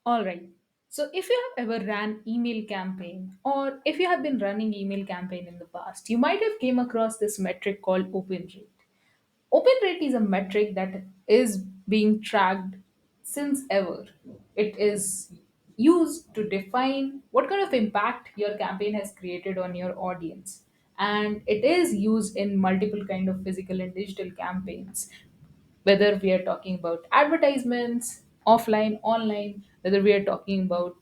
All right. So if you have ever ran email campaign or if you have been running email campaign in the past, you might have came across this metric called open rate. Open rate is a metric that is being tracked since ever. It is used to define what kind of impact your campaign has created on your audience. And it is used in multiple kind of physical and digital campaigns, whether we are talking about advertisements, offline, online, whether we are talking about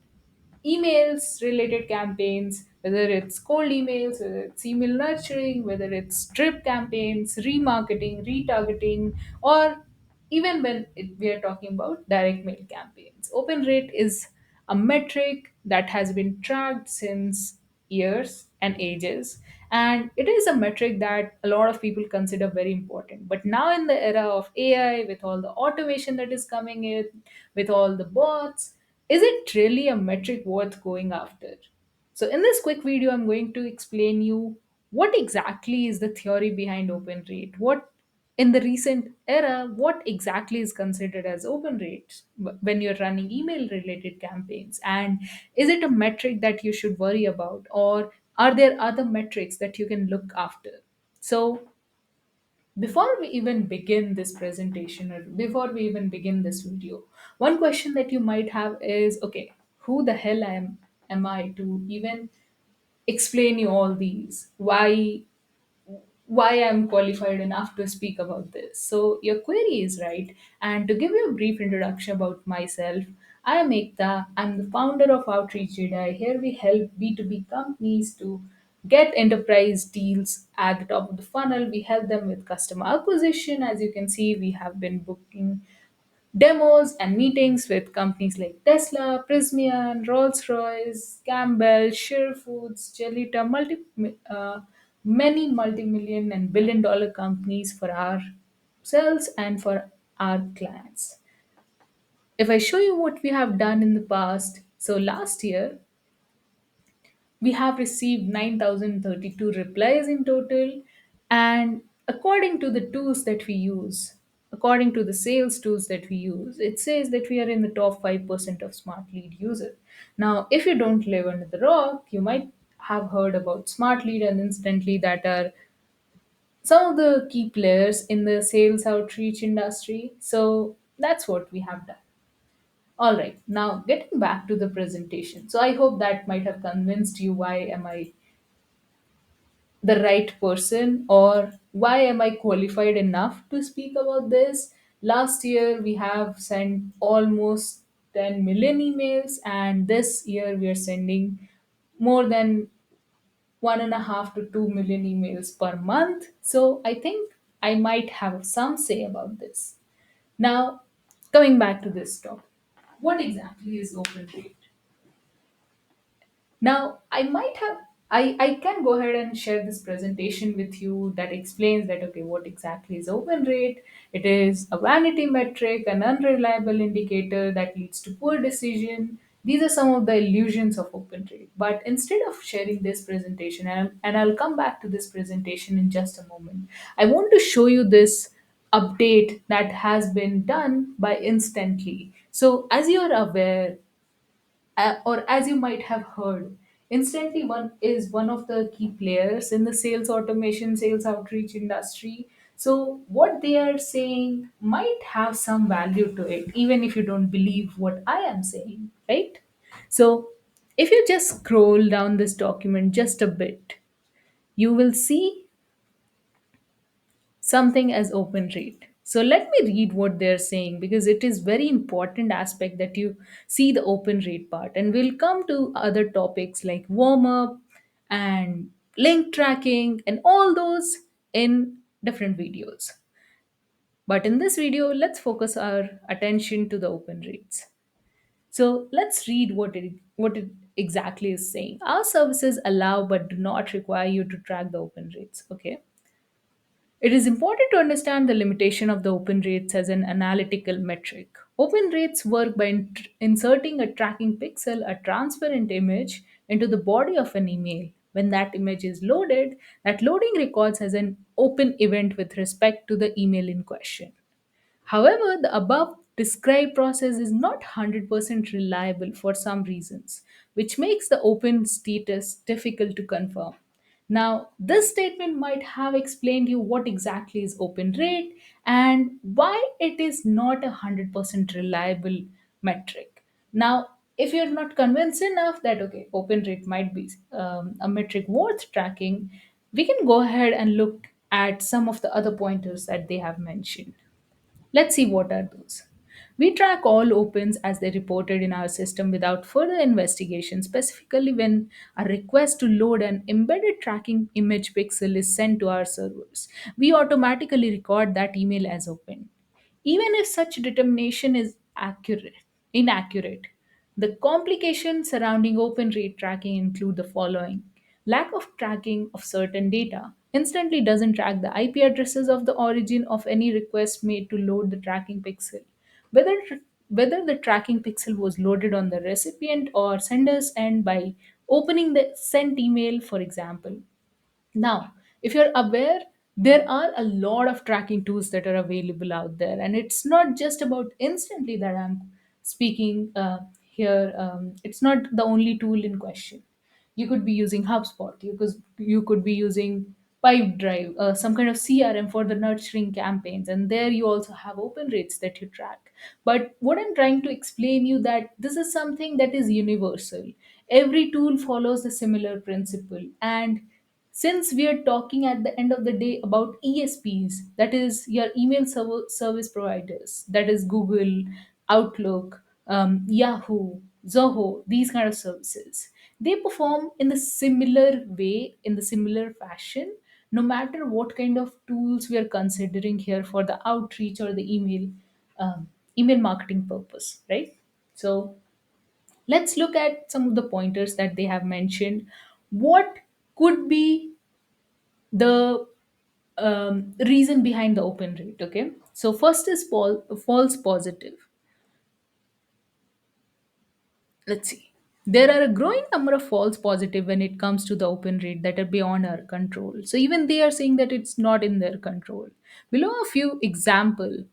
emails related campaigns, whether it's cold emails, whether it's email nurturing, whether it's drip campaigns, remarketing, retargeting, or even when we are talking about direct mail campaigns. Open rate is a metric that has been tracked since years and ages, and it is a metric that a lot of people consider very important. But now, in the era of AI, with all the automation that is coming in, with all the bots, is it really a metric worth going after? So, in this quick video, I'm going to explain you what exactly is the theory behind open rate. What in the recent era, what exactly is considered as open rates when you're running email related campaigns? And is it a metric that you should worry about? Or are there other metrics that you can look after? So, before we even begin this presentation or before we even begin this video, one question that you might have is, okay, who the hell am I to even explain you all these? Why I'm qualified enough to speak about this. So your query is right. And to give you a brief introduction about myself, I am Ekta. I'm the founder of Outreach Jedi. Here we help B2B companies to get enterprise deals at the top of the funnel. We help them with customer acquisition. As you can see, we have been booking demos and meetings with companies like Tesla, Prismian, Rolls-Royce, Campbell, Shear Foods, Jelita, many multi-million and billion-dollar companies for ourselves and for our clients. If I show you what we have done in the past, so last year we have received 9,032 replies in total. And according to the tools that we use, according to the sales tools that we use, it says that we are in the top 5% of smart lead users. Now, if you don't live under the rock, you might have heard about smart lead and instantly that are some of the key players in the sales outreach industry. So that's what we have done. All right, now getting back to the presentation. So I hope that might have convinced you why am I the right person or why am I qualified enough to speak about this. Last year we have sent almost 10 million emails, and this year we are sending more than 1.5 to 2 million emails per month. So I think I might have some say about this. Now, coming back to this topic, what exactly is open rate? Now, I can go ahead and share this presentation with you that explains that, okay, what exactly is open rate? It is a vanity metric, an unreliable indicator that leads to poor decision. These are some of the illusions of open rate. But instead of sharing this presentation, and I'll come back to this presentation in just a moment, I want to show you this update that has been done by Instantly. So, as you're aware, or as you might have heard, Instantly One is one of the key players in the sales automation, sales outreach industry. So, what they are saying might have some value to it, even if you don't believe what I am saying, right? So, if you just scroll down this document just a bit, you will see something as open rate. So let me read what they're saying because it is very important aspect that you see the open rate part, and we'll come to other topics like warm up and link tracking and all those in different videos. But in this video, let's focus our attention to the open rates. So let's read what it exactly is saying. Our services allow but do not require you to track the open rates. Okay. It is important to understand the limitation of the open rates as an analytical metric. Open rates work by inserting a tracking pixel, a transparent image, into the body of an email. When that image is loaded, that loading records as an open event with respect to the email in question. However, the above described process is not 100% reliable for some reasons, which makes the open status difficult to confirm. Now, this statement might have explained you what exactly is open rate and why it is not a 100% reliable metric. Now, if you're not convinced enough that okay, open rate might be a metric worth tracking, we can go ahead and look at some of the other pointers that they have mentioned. Let's see what are those. We track all opens as they reported in our system without further investigation, specifically when a request to load an embedded tracking image pixel is sent to our servers. We automatically record that email as open. Even if such determination is inaccurate, the complications surrounding open rate tracking include the following. Lack of tracking of certain data instantly doesn't track the IP addresses of the origin of any request made to load the tracking pixel. Whether, whether the tracking pixel was loaded on the recipient or sender's end by opening the sent email, for example. Now, if you're aware, there are a lot of tracking tools that are available out there, and it's not just about instantly that I'm speaking here. It's not the only tool in question. You could be using HubSpot. You could be using Pipedrive, some kind of CRM for the nurturing campaigns, and there you also have open rates that you track. But what I'm trying to explain you that this is something that is universal. Every tool follows a similar principle, and since we are talking at the end of the day about ESPs, that is your service providers, that is Google, Outlook, Yahoo, Zoho, these kind of services, they perform in the similar way, in the similar fashion, no matter what kind of tools we are considering here for the outreach or the um, email marketing purpose, right? So let's look at some of the pointers that they have mentioned. What could be the reason behind the open rate? Okay, so first is false positive. Let's see. There are a growing number of false positive when it comes to the open rate that are beyond our control. So even they are saying that it's not in their control. Below a few example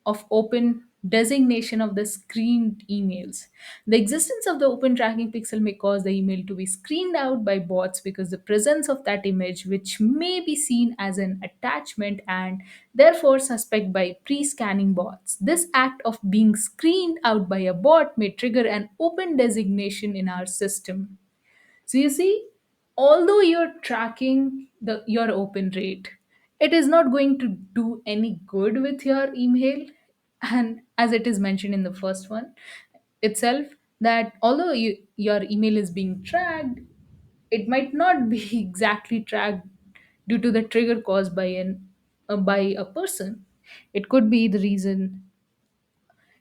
of open designation of the screened emails. The existence of the open tracking pixel may cause the email to be screened out by bots because the presence of that image, which may be seen as an attachment and therefore suspect by pre-scanning bots. This act of being screened out by a bot may trigger an open designation in our system. So you see, although you're tracking your open rate, it is not going to do any good with your email. And as it is mentioned in the first one itself, that although your email is being tracked, it might not be exactly tracked due to the trigger caused by a person. It could be the reason.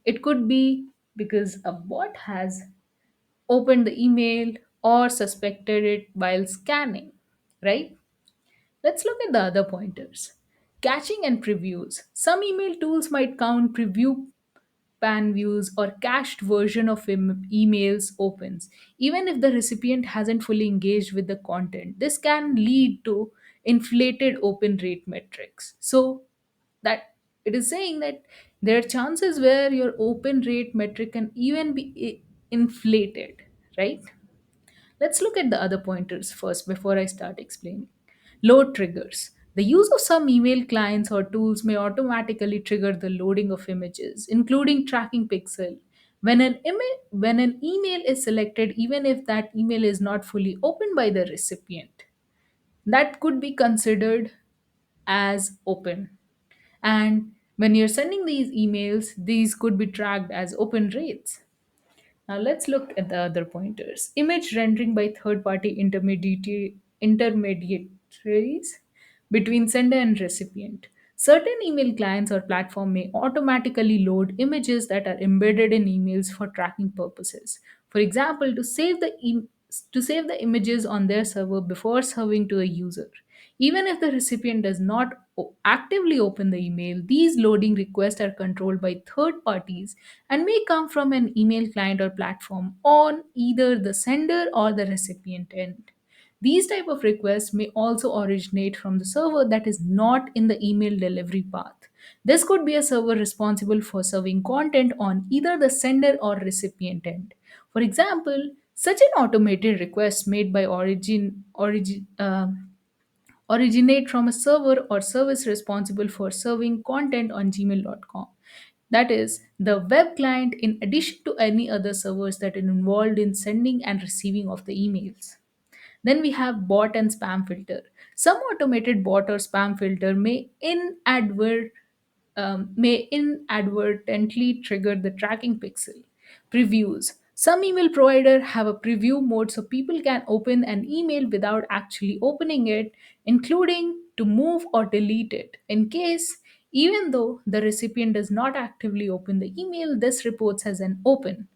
It could be because a bot has opened the email or suspected it while scanning, right? Let's look at the other pointers. Caching and previews. Some email tools might count preview pan views or cached version of emails opens, even if the recipient hasn't fully engaged with the content. This can lead to inflated open rate metrics. So that it is saying that there are chances where your open rate metric can even be inflated, right? Let's look at the other pointers first before I start explaining. Load triggers. The use of some email clients or tools may automatically trigger the loading of images, including tracking pixel. When an email is selected, even if that email is not fully opened by the recipient, that could be considered as open. And when you're sending these emails, these could be tracked as open rates. Now let's look at the other pointers. Image rendering by third-party intermediaries between sender and recipient. Certain email clients or platform may automatically load images that are embedded in emails for tracking purposes. For example, to save the images on their server before serving to a user. Even if the recipient does not actively open the email, these loading requests are controlled by third parties and may come from an email client or platform on either the sender or the recipient end. These type of requests may also originate from the server that is not in the email delivery path. This could be a server responsible for serving content on either the sender or recipient end. For example, such an automated request made by originate from a server or service responsible for serving content on gmail.com. That is, the web client, in addition to any other servers that are involved in sending and receiving of the emails. Then we have bot and spam filter. Some automated bot or spam filter may inadvertently trigger the tracking pixel. Previews. Some email provider have a preview mode so people can open an email without actually opening it, including to move or delete it. In case, even though the recipient does not actively open the email, this reports as an open.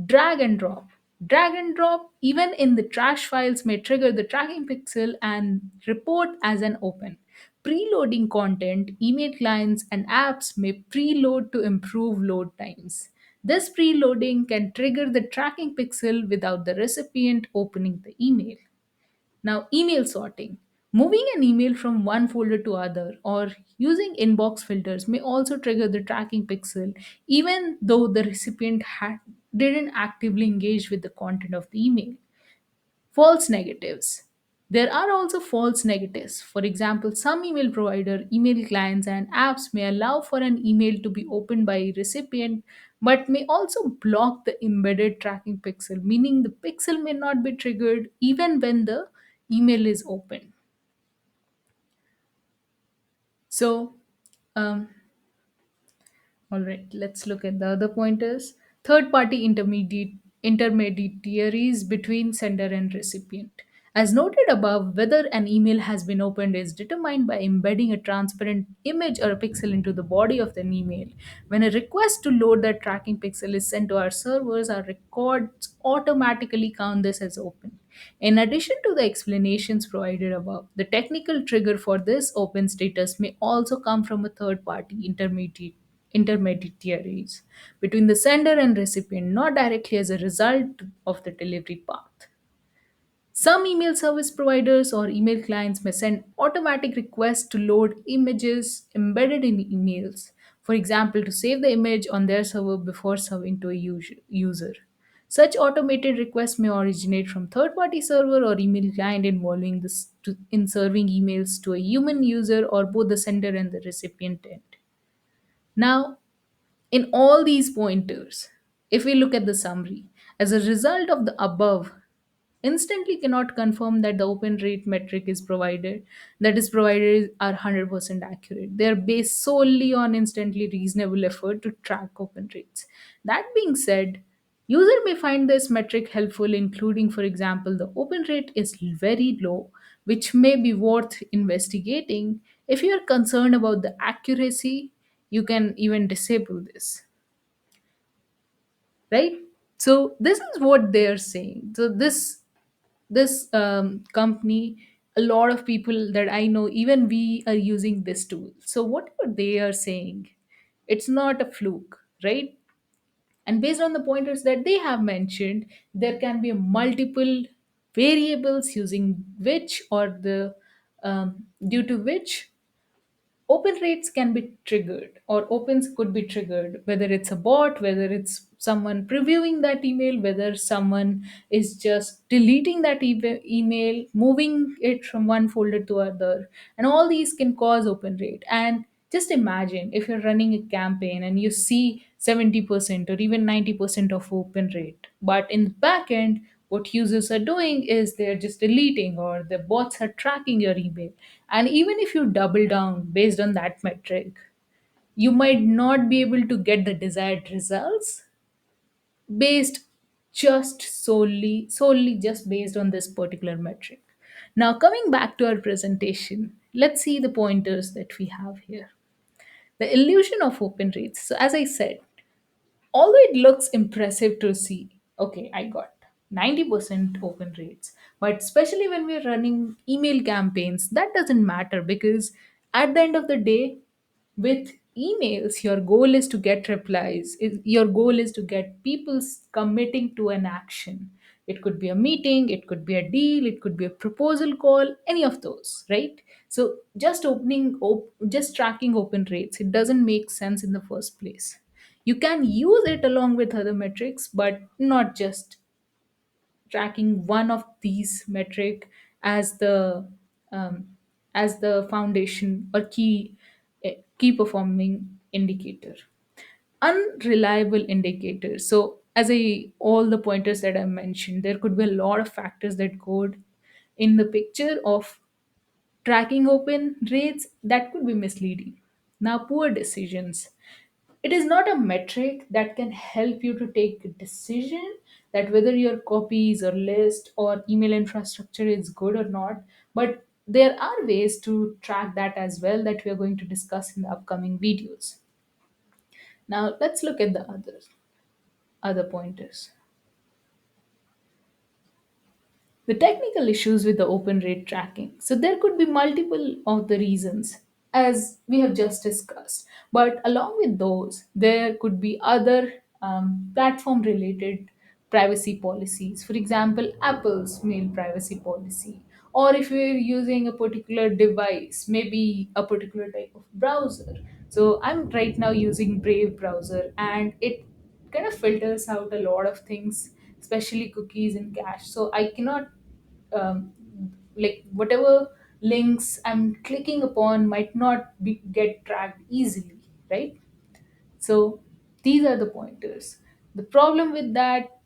Drag and drop. Drag and drop, even in the trash files, may trigger the tracking pixel and report as an open. Preloading content, email clients, and apps may preload to improve load times. This preloading can trigger the tracking pixel without the recipient opening the email. Now, email sorting. Moving an email from one folder to other or using inbox filters may also trigger the tracking pixel even though the recipient didn't actively engage with the content of the email. False negatives. There are also false negatives. For example, some email provider, email clients, and apps may allow for an email to be opened by a recipient but may also block the embedded tracking pixel, meaning the pixel may not be triggered even when the email is open. So, um, all right, let's look at the other pointers. Third party intermediaries between sender and recipient. As noted above, whether an email has been opened is determined by embedding a transparent image or a pixel into the body of an email. When a request to load that tracking pixel is sent to our servers, our records automatically count this as open. In addition to the explanations provided above, the technical trigger for this open status may also come from a third party intermediaries between the sender and recipient, not directly as a result of the delivery path. Some email service providers or email clients may send automatic requests to load images embedded in emails, for example, to save the image on their server before serving to a user. Such automated requests may originate from third-party server or email client involving in serving emails to a human user or both the sender and the recipient end. Now, in all these pointers, if we look at the summary, as a result of the above, instantly cannot confirm that the open rate metric is provided are 100% accurate. They are based solely on instantly reasonable effort to track open rates. That being said, user may find this metric helpful, including, for example, the open rate is very low, which may be worth investigating. If you are concerned about the accuracy, you can even disable this, right? So this is what they are saying. So this company, a lot of people that I know, even we are using this tool. So whatever they are saying, it's not a fluke, right? And based on the pointers that they have mentioned, there can be multiple variables using which or the due to which open rates can be triggered or opens could be triggered, whether it's a bot, whether it's someone previewing that email, whether someone is just deleting that email, moving it from one folder to other, and all these can cause open rate. And just imagine if you're running a campaign and you see 70% or even 90% of open rate, but in the back end what users are doing is they're just deleting or the bots are tracking your email. And even if you double down based on that metric, you might not be able to get the desired results based solely just based on this particular metric. Now coming back to our presentation, let's see the pointers that we have here. The illusion of open rates. So as I said, although it looks impressive to see, okay, I got 90% open rates, but especially when we're running email campaigns, that doesn't matter because at the end of the day, with emails, your goal is to get replies. Your goal is to get people committing to an action. It could be a meeting, it could be a deal, it could be a proposal call, any of those, right? So just tracking open rates, it doesn't make sense in the first place. You can use it along with other metrics, but not just tracking one of these metric as the um, foundation or key performing indicator. Unreliable indicators. So as I all the pointers that I mentioned, there could be a lot of factors that go in the picture of tracking open rates that could be misleading. Now, poor decisions. It is not a metric that can help you to take a decision that whether your copies or list or email infrastructure is good or not. But there are ways to track that as well that we are going to discuss in the upcoming videos. Now, let's look at the other pointers. The technical issues with the open rate tracking. So there could be multiple of the reasons as we have just discussed. But along with those, there could be other platform related privacy policies. For example, Apple's mail privacy policy. Or if you're using a particular device, maybe a particular type of browser. So I'm right now using Brave browser and it kind of filters out a lot of things, especially cookies and cache. So I cannot um, like whatever links I'm clicking upon might not get tracked easily, right? So these are the pointers. The problem with that,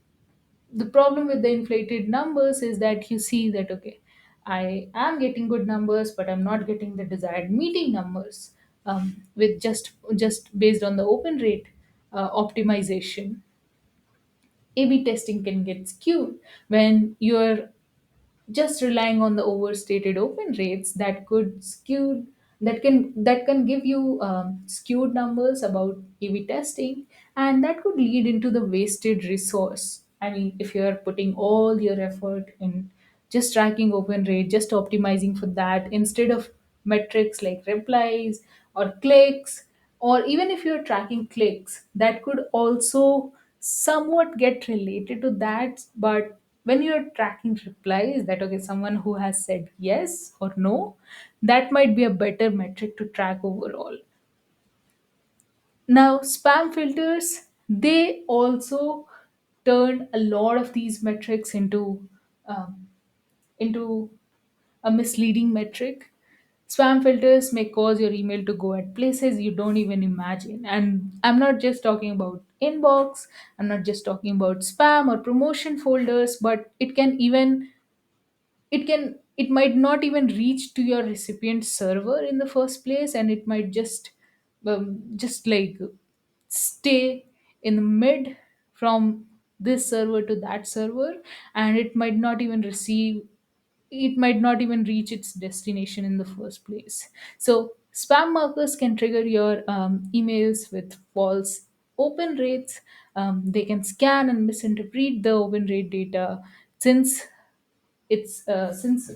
the problem with the inflated numbers is that you see that okay, I am getting good numbers, but I'm not getting the desired meeting numbers with just based on the open rate optimization. A/B testing can get skewed when you're just relying on the overstated open rates that could skew that can give you skewed numbers about A/B testing, and that could lead into the wasted resource. I mean, if you are putting all your effort in just tracking open rate, just optimizing for that instead of metrics like replies or clicks, or even if you're tracking clicks, that could also somewhat get related to that. But when you're tracking replies, that okay, someone who has said yes or no, that might be a better metric to track overall. Now, spam filters, they also turn a lot of these metrics um, into a misleading metric. Spam filters may cause your email to go at places you don't even imagine. And I'm not just talking about inbox, I'm not just talking about spam or promotion folders, but it might not even reach to your recipient server in the first place, and it might just like stay in the mid from this server to that server, and it might not even reach its destination in the first place. So spam markers can trigger your emails with false open rates. They can scan and misinterpret the open rate data since since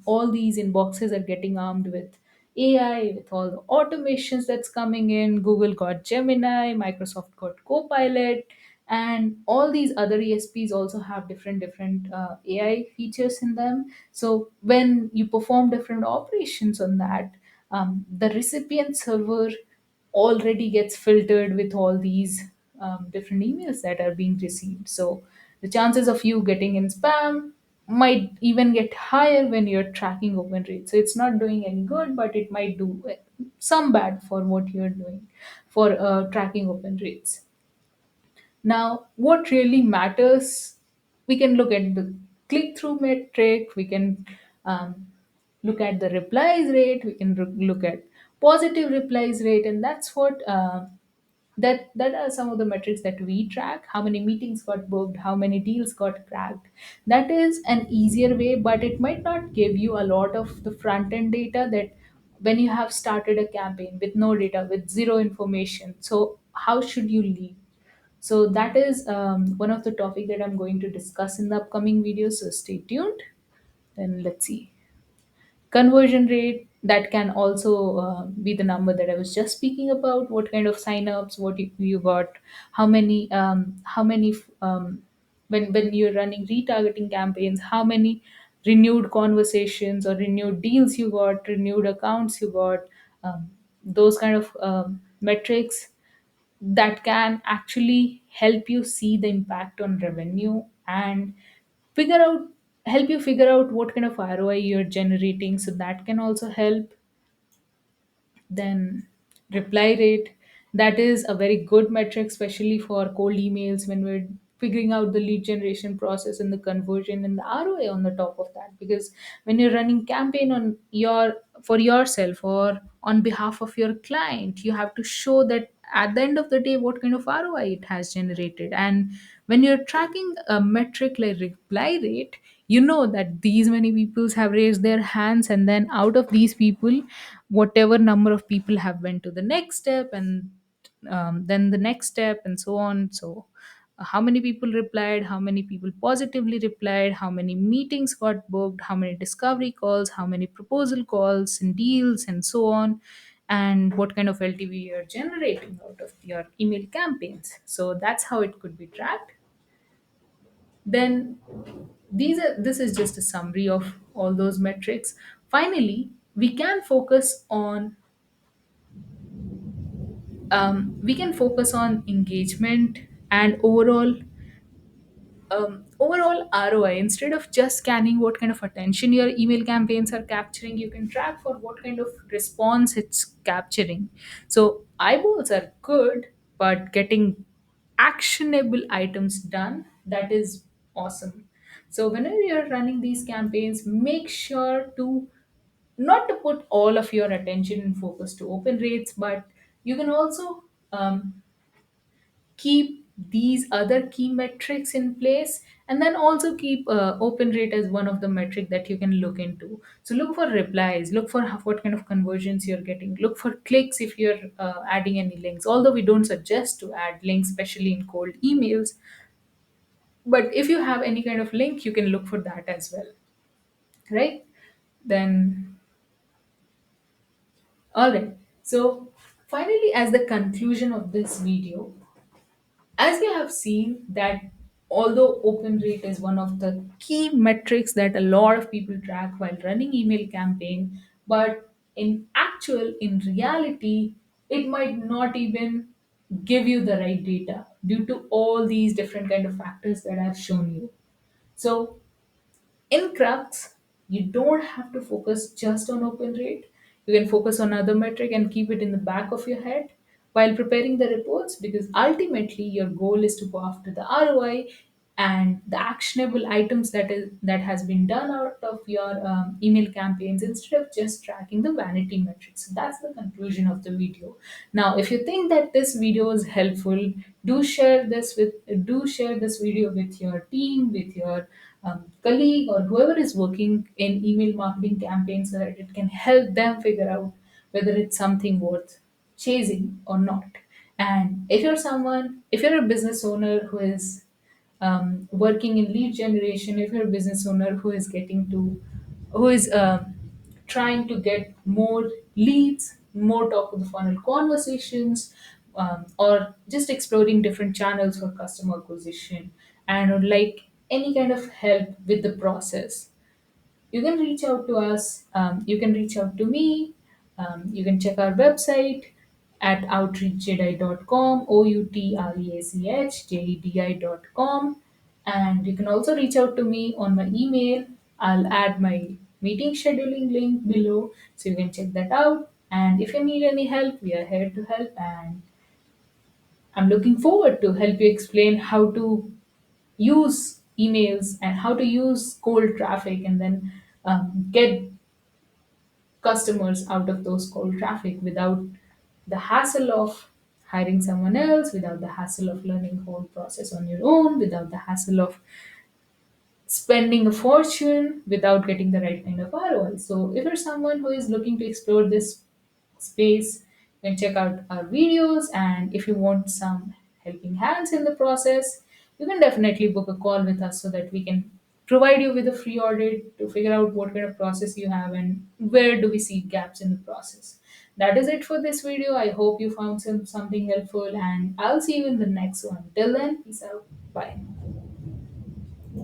all these inboxes are getting armed with AI, with all the automations that's coming in. Google got Gemini, Microsoft got Copilot, and all these other ESPs also have different AI features in them. So when you perform different operations on that, the recipient server already gets filtered with all these different emails that are being received. So the chances of you getting in spam might even get higher when you're tracking open rates. So it's not doing any good, but it might do some bad for what you're doing for tracking open rates. Now, what really matters, we can look at the click through metric, we can um, look at the replies rate, we can look at positive replies rate, and that's what that are some of the metrics that we track. How many meetings got booked, how many deals got cracked. That is an easier way, but it might not give you a lot of the front end data that when you have started a campaign with no data, with zero information. So how should you lead? So that is one of the topic that I'm going to discuss in the upcoming video. So stay tuned. Then let's see. conversion rate, that can also be the number that I was just speaking about. What kind of signups, what you got, how many when you're running retargeting campaigns, how many renewed conversations or renewed deals you got, renewed accounts you got, those kind of metrics that can actually help you see the impact on revenue and figure out help you figure out what kind of ROI you're generating. So that can also help. Then reply rate, that is a very good metric, especially for cold emails, when we're figuring out the lead generation process and the conversion and the ROI on the top of that. Because when you're running campaign on your for yourself or on behalf of your client, you have to show that at the end of the day what kind of ROI it has generated. And when you're tracking a metric like reply rate, you know that these many people have raised their hands, and then out of these people, whatever number of people have went to the next step, and then the next step, and so on. So how many people replied, how many people positively replied, how many meetings got booked, how many discovery calls, how many proposal calls and deals, and so on, and what kind of LTV you're generating out of your email campaigns. So that's how it could be tracked. Then this is just a summary of all those metrics. Finally, we can focus on engagement and overall ROI. Instead of just scanning what kind of attention your email campaigns are capturing, you can track for what kind of response it's capturing. So eyeballs are good, but getting actionable items done, that is awesome. So whenever you're running these campaigns, make sure to not to put all of your attention and focus to open rates, but you can also keep these other key metrics in place, and then also keep open rate as one of the metric that you can look into. So look for replies, look for what kind of conversions you're getting, look for clicks if you're adding any links, although we don't suggest to add links, especially in cold emails. But if you have any kind of link, you can look for that as well, right? Then, all right. So finally, as the conclusion of this video, as we have seen that although open rate is one of the key metrics that a lot of people track while running email campaign, but in reality, it might not even give you the right data due to all these different kind of factors that I've shown you. So in Crux, you don't have to focus just on open rate. You can focus on other metric and keep it in the back of your head while preparing the reports, because ultimately your goal is to go after the ROI and the actionable items that has been done out of your email campaigns, instead of just tracking the vanity metrics. So that's the conclusion of the video. Now if you think that this video is helpful, do share this video with your team, with your colleague, or whoever is working in email marketing campaigns, so that it can help them figure out whether it's something worth chasing or not. And if you're a business owner who is working in lead generation, if you're a business owner who is trying to get more leads, more top of the funnel conversations, or just exploring different channels for customer acquisition, and would like any kind of help with the process, you can reach out to us. You can reach out to me. You can check our website at outreachjedi.com, outreachjedi.com. And you can also reach out to me on my email. I'll add my meeting scheduling link below, so you can check that out. And if you need any help, we are here to help. And I'm looking forward to help you explain how to use emails and how to use cold traffic, and then get customers out of those cold traffic without the hassle of hiring someone else, without the hassle of learning the whole process on your own, without the hassle of spending a fortune without getting the right kind of ROI. So if you're someone who is looking to explore this space, you can check out our videos. And if you want some helping hands in the process, you can definitely book a call with us so that we can provide you with a free audit to figure out what kind of process you have and where do we see gaps in the process. That is it for this video. I hope you found something helpful, and I'll see you in the next one. Till then, peace out. Bye.